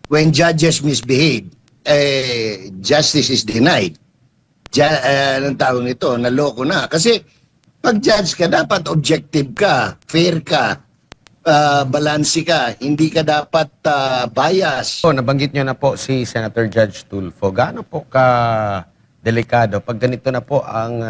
when judges misbehave, justice is denied. Anong tawag nito? Naloko na. Kasi pag judge ka, dapat objective ka, fair ka, balansi ka, hindi ka dapat bias. Nabanggit nyo na po si Senator Judge Tulfo. Gaano po ka-delikado pag ganito na po ang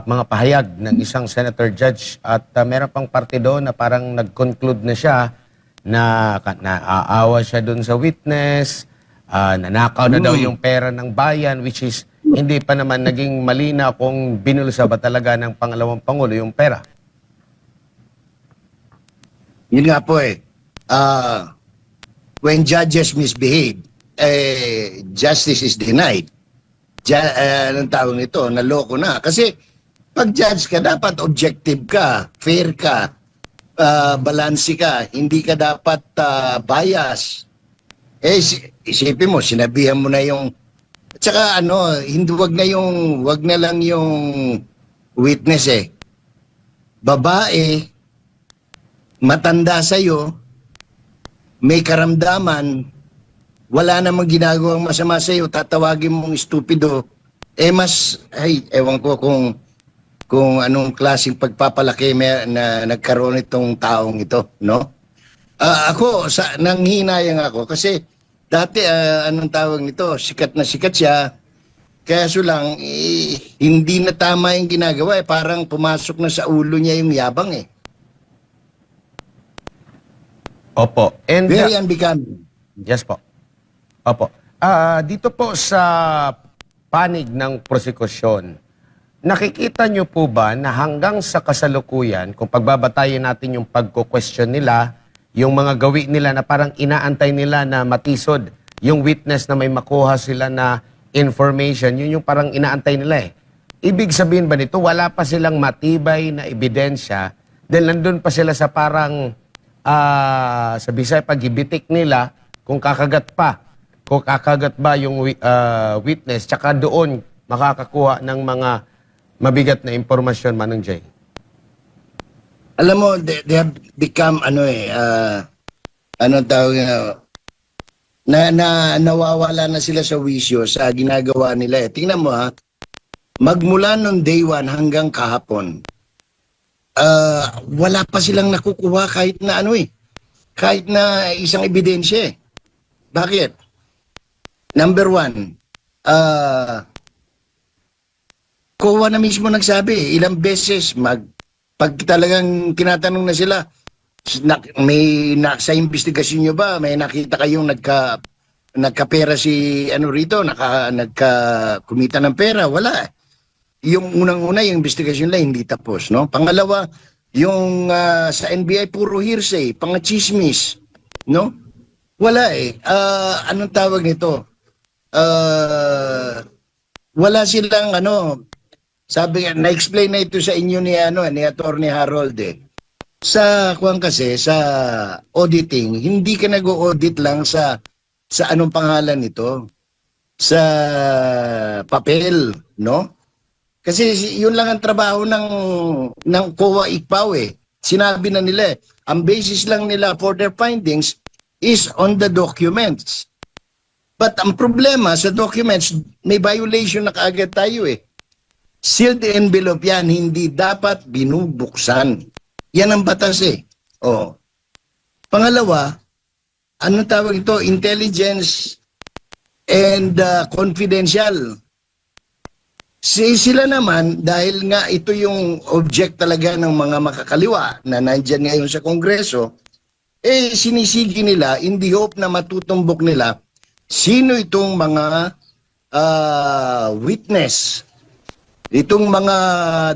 mga pahayag ng isang Senator Judge at meron pang parte doon na parang nag-conclude na siya na naaawa siya doon sa witness, nanakaw na daw yung pera ng bayan, which is hindi pa naman naging malinaw kung binulsa ba talaga ng pangalawang Pangulo yung pera. Yun nga po when judges misbehave, justice is denied. Anong tawag nito? Naloko na. Kasi pag judge ka, dapat objective ka, fair ka, balansi ka, hindi ka dapat bias. Isipin mo, sinabihan mo na yung, at saka hindi wag na lang yung witness babae, matanda sa'yo, may karamdaman, wala namang ginagawang masama sa'yo, tatawagin mong stupido, ewan ko kung anong klaseng pagpapalaki na nagkaroon itong taong ito, no? Nanghinayang ako kasi dati, anong tawag nito, sikat na sikat siya, kaya lang, hindi na tama yung ginagawa, parang pumasok na sa ulo niya yung yabang Opo. And, Very unbecoming. yes po. Opo. Dito po sa panig ng prosekusyon, nakikita nyo po ba na hanggang sa kasalukuyan, kung pagbabatayin natin yung pagko-question nila, yung mga gawi nila na parang inaantay nila na matisod, yung witness na may makuha sila na information, yun yung parang inaantay nila Ibig sabihin ba nito, wala pa silang matibay na ebidensya, dahil nandun pa sila sa parang sa Bisaya pag-ibitik nila kung kakagat ba yung witness, tsaka doon makakakuha ng mga mabigat na impormasyon, Manong Jay. Alam mo, they have become, nawawala na sila sa wisyo sa ginagawa nila Tingnan mo magmula nung day 1 hanggang kahapon, wala pa silang nakukuha kahit na kahit na isang ebidensya Bakit? Number 1, COA na mismo nagsabi, ilang beses pag talagang tinatanong na sila, sa investigasyon nyo ba, may nakita kayong nagkapera si rito, nagkakumita ng pera? Wala. Yung unang-una, yung investigasyon lang hindi tapos, no? Pangalawa, yung sa NBI puro hearsay, pangachismis, no? Wala anong tawag nito? Wala silang sabi nga, na-explain na ito sa inyo ni Attorney Harold Sa auditing, hindi ka nag-audit lang sa anong pangalan nito, sa papel, no? Kasi yun lang ang trabaho ng COA ICPAW Sinabi na nila ang basis lang nila for their findings is on the documents. But ang problema sa documents, may violation na kaagad tayo Sealed envelope yan, hindi dapat binubuksan. Yan ang batas Pangalawa, anong tawag ito? Intelligence and confidential. Sila naman, dahil nga ito yung object talaga ng mga makakaliwa na nandyan ngayon sa Kongreso, sinisigi nila in the hope na matutumbok nila sino itong mga witness. Itong mga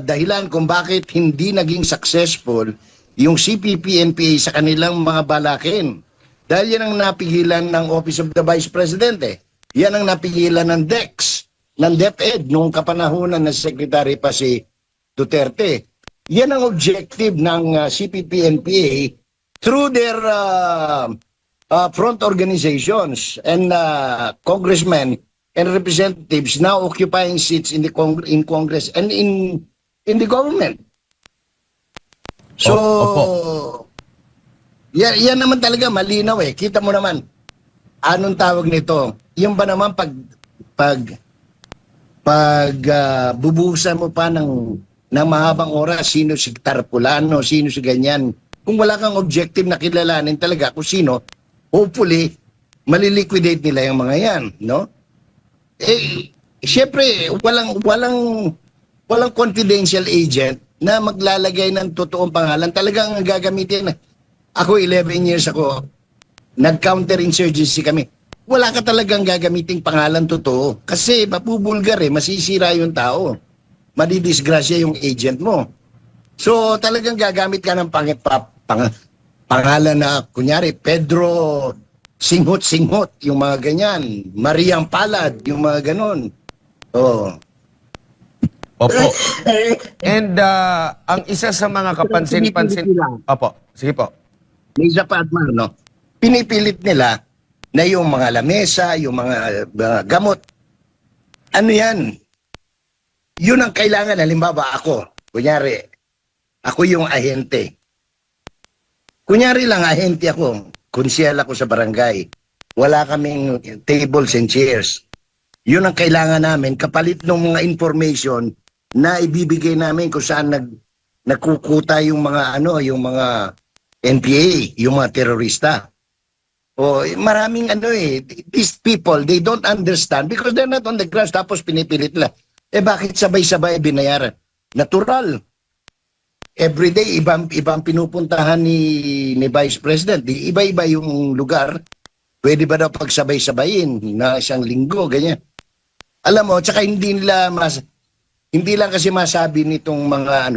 dahilan kung bakit hindi naging successful yung CPP-NPA sa kanilang mga balakin. Dahil yan ang napigilan ng Office of the Vice President Yan ang napigilan ng ng DepEd noong kapanahunan ng Secretary pa si Duterte. Yan ang objective ng CPP-NPA through their front organizations and congressmen and representatives now occupying seats in Congress and in the government. So, yan naman talaga malinaw Kita mo naman. anong tawag nito? Yung ba naman bubuhusan mo pa ng mahabang oras, sino si Tarpulano, sino si ganyan. Kung wala kang objective na kilalanin talaga kung sino, hopefully, maliliquidate nila yung mga yan, no? Siyempre, walang confidential agent na maglalagay ng totoong pangalan. Talagang gagamitin. Ako, 11 years ako, nag-counterinsurgency kami. Wala ka talagang gagamiting pangalan totoo. Kasi mapubulgar masisira yung tao. Madidisgrasya yung agent mo. So talagang gagamit ka ng pangalan na, kunyari, Pedro Singhot, yung mga ganyan. Mariang Palad, yung mga ganon. Oh. Opo. And ang isa sa mga kapansin-pansin... Opo, sige po. May isa pa, Admar, no? Pinipilit nila na yung mga lamesa, yung mga gamot. Ano yan? Yun ang kailangan. Halimbawa ako, kunyari, ako yung ahente. Kunyari lang, ahente ako. Konsyel ako sa barangay. Wala kaming tables and chairs. Yun ang kailangan namin, kapalit ng mga information na ibibigay namin kung saan nagkukuta yung mga yung mga NPA, yung mga terorista. O maraming these people, they don't understand because they're not on the ground, tapos pinipilit nila. Bakit sabay-sabay binayaran? Natural. Everyday, ibang pinupuntahan ni Vice President. Iba-iba yung lugar. Pwede ba daw pagsabay-sabayin na isang linggo, ganyan. Alam mo, tsaka hindi lang kasi masabi nitong mga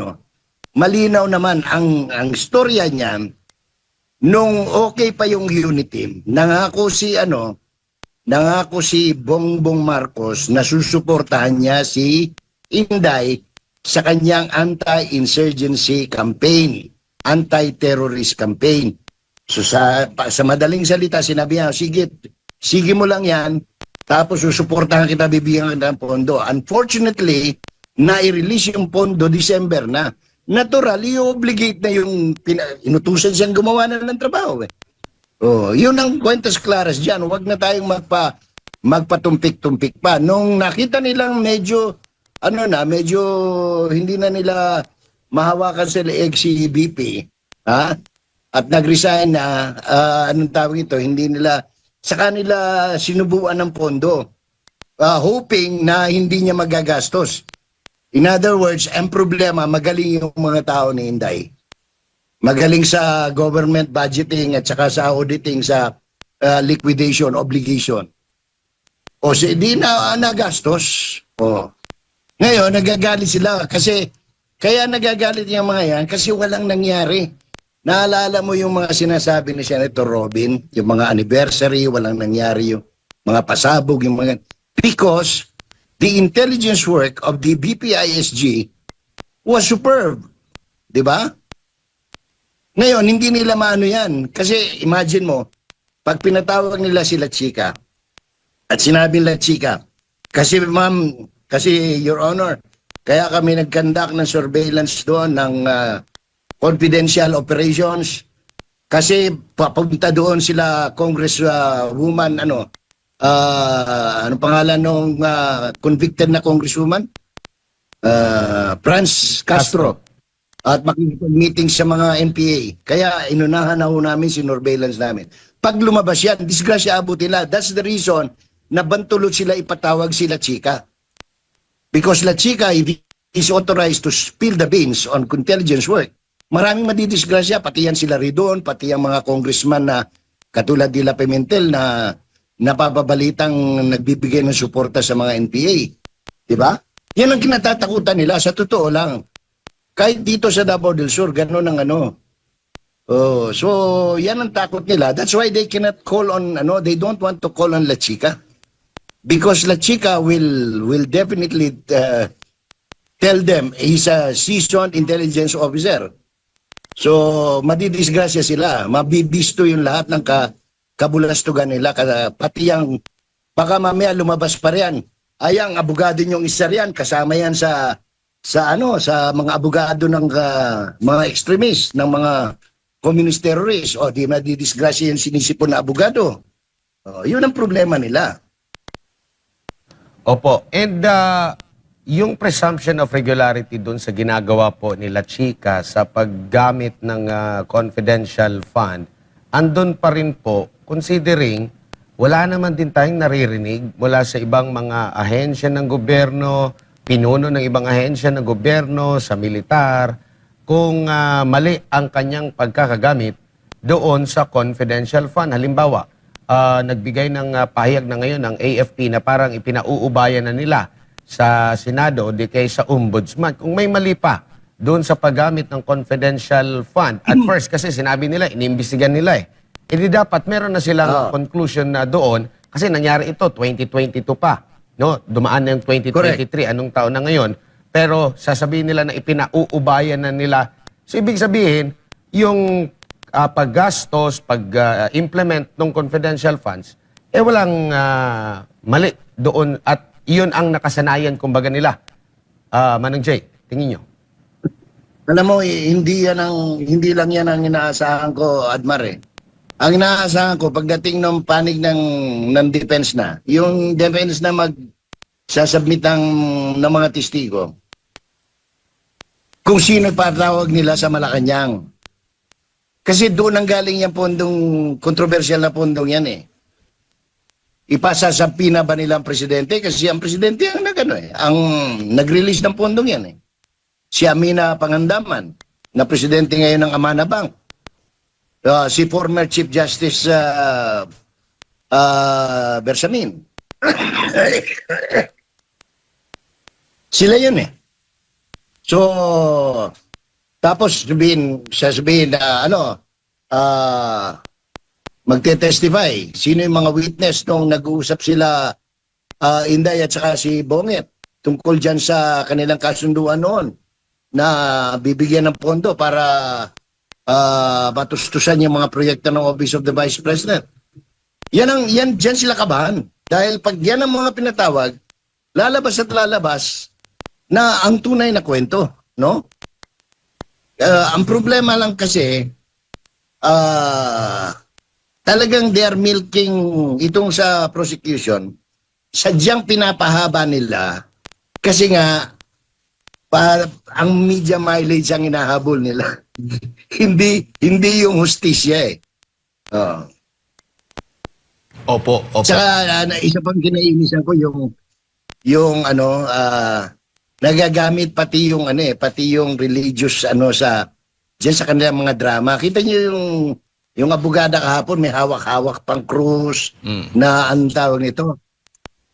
malinaw naman ang storya niyan. Nung okay pa yung unity, nangako si Bongbong Marcos na susuportahan niya si Inday sa kanyang anti-insurgency campaign, anti-terrorist campaign. So sa madaling salita, sinabi niya, sige mo lang yan, tapos susuportahan kita, bibigyan kita ng pondo. Unfortunately, na-release yung pondo December na. Natural, i-obligate na yung inutusan siyang gumawa na ng trabaho. Oh, yun ang kwentas claras dyan. Huwag na tayong magpatumpik-tumpik pa. Nung nakita nilang medyo hindi na nila mahawakan sa leeg si BP, at nag-resign na, anong tawag ito, sa kanila sinubuan ng pondo, hoping na hindi niya magagastos. In other words, ang problema, magaling yung mga tao ni Inday. Magaling sa government budgeting at saka sa auditing sa liquidation obligation. O di na nagastos. O. Ngayon, nagagalit sila kaya nagagalit yung mga yan kasi walang nangyari. Naalala mo yung mga sinasabi ni Senator Robin, yung mga anniversary, walang nangyari yung mga pasabog, yung mga... Because the intelligence work of the BPISG was superb. Di ba? Ngayon, hindi nila maano yan. Kasi imagine mo, pag pinatawag nila sila Chika, at sinabi nila Chika, kasi Your Honor, kaya kami nag-conduct ng surveillance doon ng confidential operations, kasi papunta doon sila Congresswoman, anong pangalan nung convicted na congresswoman? Franz Castro. At makikipag-meeting sa mga NPA. Kaya inunahan na ho namin, sinurveillance namin. Pag lumabas yan, disgrasya abot nila. That's the reason na bantulot sila ipatawag sila Chika. Because La Chica is authorized to spill the beans on intelligence work. Maraming madidisgrasya, pati yan sila Ridon, pati yung mga congressman na katulad nila Pimentel na napapabalitang nagbibigay ng suporta sa mga NPA. Diba? Yan ang kinatatakutan nila. Sa totoo lang. Kahit dito sa Davao del Sur, gano'n ang Oh, so yan ang takot nila. That's why they cannot call on, they don't want to call on La Chica. Because La Chica will definitely tell them he's a seasoned intelligence officer. So, madidisgrasya sila. Mabibisto yung lahat ng kabulastugan nila. Pati yung, baka mamaya lumabas pa riyan. Ay, ang abogado niyong isa riyan, kasama yan sa mga abogado ng mga extremists, ng mga communist terrorists. O, di madidisgrasya yung sinisipon na abogado. Yun ang problema nila. Opo. And yung presumption of regularity doon sa ginagawa po nila Chika sa paggamit ng confidential fund, andun pa rin po, considering wala naman din tayong naririnig mula sa ibang mga ahensya ng gobyerno, pinuno ng ibang ahensya ng gobyerno, sa militar, kung mali ang kanyang pagkakagamit doon sa confidential fund. Halimbawa, nagbigay ng pahayag na ngayon ng AFP na parang ipinauubayan na nila sa Senado o di kay sa Ombudsman. Kung may mali pa doon sa paggamit ng confidential fund, at first kasi sinabi nila, inimbestigan nila eh. Hindi dapat meron na silang conclusion na doon kasi nangyari ito 2022 pa. No? Dumaan na yung 2023, anong taon na ngayon. Pero sasabihin nila na ipinauubayan na nila. So ibig sabihin, yung paggastos, pag-implement ng confidential funds, walang mali doon at iyon ang nakasanayan kumbaga nila. Manang Jay, tingin nyo. Alam mo, hindi lang yan ang inaasahan ko, Admar eh. Ang inaasahan ko, pagdating ng panig ng defense na, yung defense na magsasubmit ng mga testigo, kung sino patawag nila sa Malacanang. Kasi doon ang galing yung pondong, controversial na pondong yan eh. Ipasasampi na ba nila ang presidente? Kasi ang presidente ang ang nag-release ng pondong yan eh. Si Amina Pangandaman, na presidente ngayon ng Amana Bank. Si former Chief Justice Bersamin. Sila yun eh. So, tapos sasabihin na magte-testify. Sino yung mga witness nung nag-uusap sila Inday at saka si Bonget tungkol dyan sa kanilang kasunduan noon na bibigyan ng pondo para matustusan yung mga proyekto ng Office of the Vice President. Yan dyan sila kabahan. Dahil pag yan ang mga pinatawag, lalabas at lalabas na ang tunay na kwento, no? Ang problema lang kasi, talagang they are milking itong sa prosecution, sadyang pinapahaba nila kasi nga, ang media mileage ang inahabol nila. hindi yung hustisya eh. Opo. Saka isa pang kinainisan ko yung nagagamit pati yung religious diyan sa kanilang mga drama. Kita niyo yung abogada kahapon may hawak-hawak pang krus na ang tawag nito.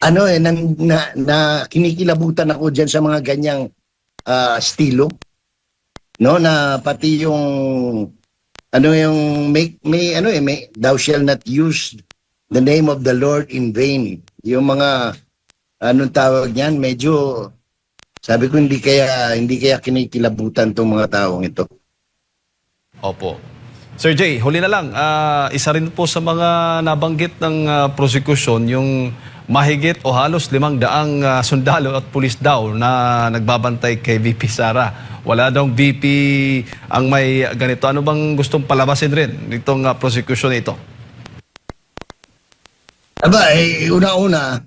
Na kinikilabutan ako diyan sa mga ganyang estilo. No, na pati yung thou shall not use the name of the Lord in vain. Yung mga anong tawag niyan, medyo sabi ko hindi kaya kinikilabutan tong mga taong ito. Opo. Sir Jay, huli na lang. Isa rin po sa mga nabanggit ng prosecution yung mahigit o halos 500 sundalo at pulis daw na nagbabantay kay VP Sara. Wala daw VP ang may ganito. Ano bang gustong palabasin rin nitong prosecution ito? Una-una,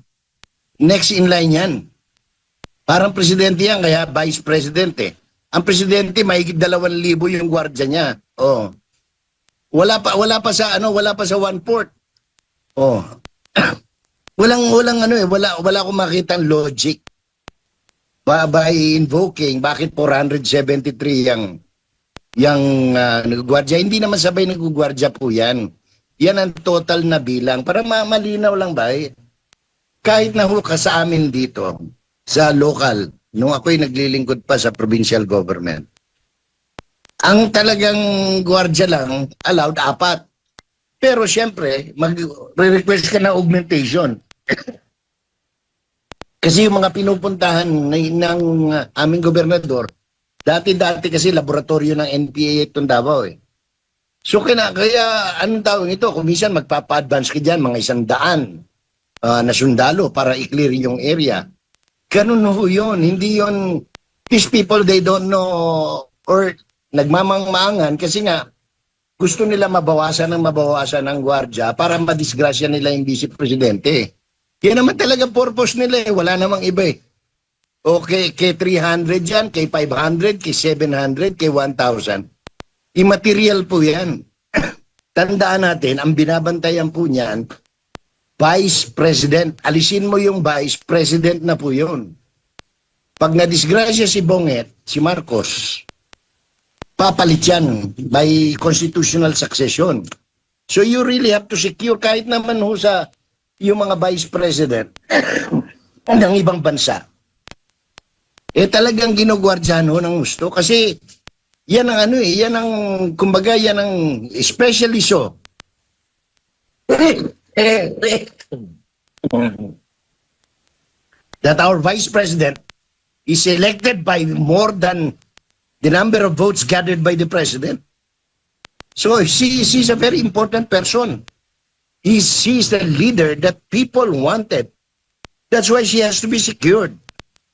next in line yan. Parang presidente yan, kaya vice presidente. Ang presidente, mahigit 2,000 yung gwardya niya. Wala pa sa 1/4. Wala akong makitang logic by invoking bakit 473 yung gwardya. Hindi naman sabay nagugwardya po yan. Yan ang total na bilang. Para malinaw lang ba kahit na ka sa amin dito, sa local, nung ako'y naglilingkod pa sa provincial government, ang talagang gwardya lang, allowed 4. Pero siyempre, mag-request ka na augmentation. Kasi yung mga pinupuntahan ng aming gobernador, dati-dati kasi laboratorio ng NPA itong Davao eh. So kaya anong tawag ito? Kung minsan magpapa-advance ka dyan, mga 100 na sundalo para i-clear yung area. Ganun ho yun. Hindi yun, these people, they don't know or nagmamangmangan kasi nga gusto nila mabawasan ng gwardya para madisgrasya nila yung vice presidente. Yan naman talaga purpose nila eh. Wala namang iba eh. Okay, kay 300 yan, kay 500, kay 700, kay 1,000. Immaterial po yan. Tandaan natin, ang binabantayan po niyan, Vice President. Alisin mo yung Vice President na po yun. Pag nadisgrasya si Bonget, si Marcos, papalit yan by constitutional succession. So you really have to secure kahit naman ho sa yung mga Vice President ng ibang bansa. Eh talagang ginugwardyahan ho ng gusto kasi yan ang ano eh, yan ang kumbaga yan ang especially so. That our Vice President is elected by more than the number of votes gathered by the President. So she's a very important person. She's the leader that people wanted. That's why she has to be secured.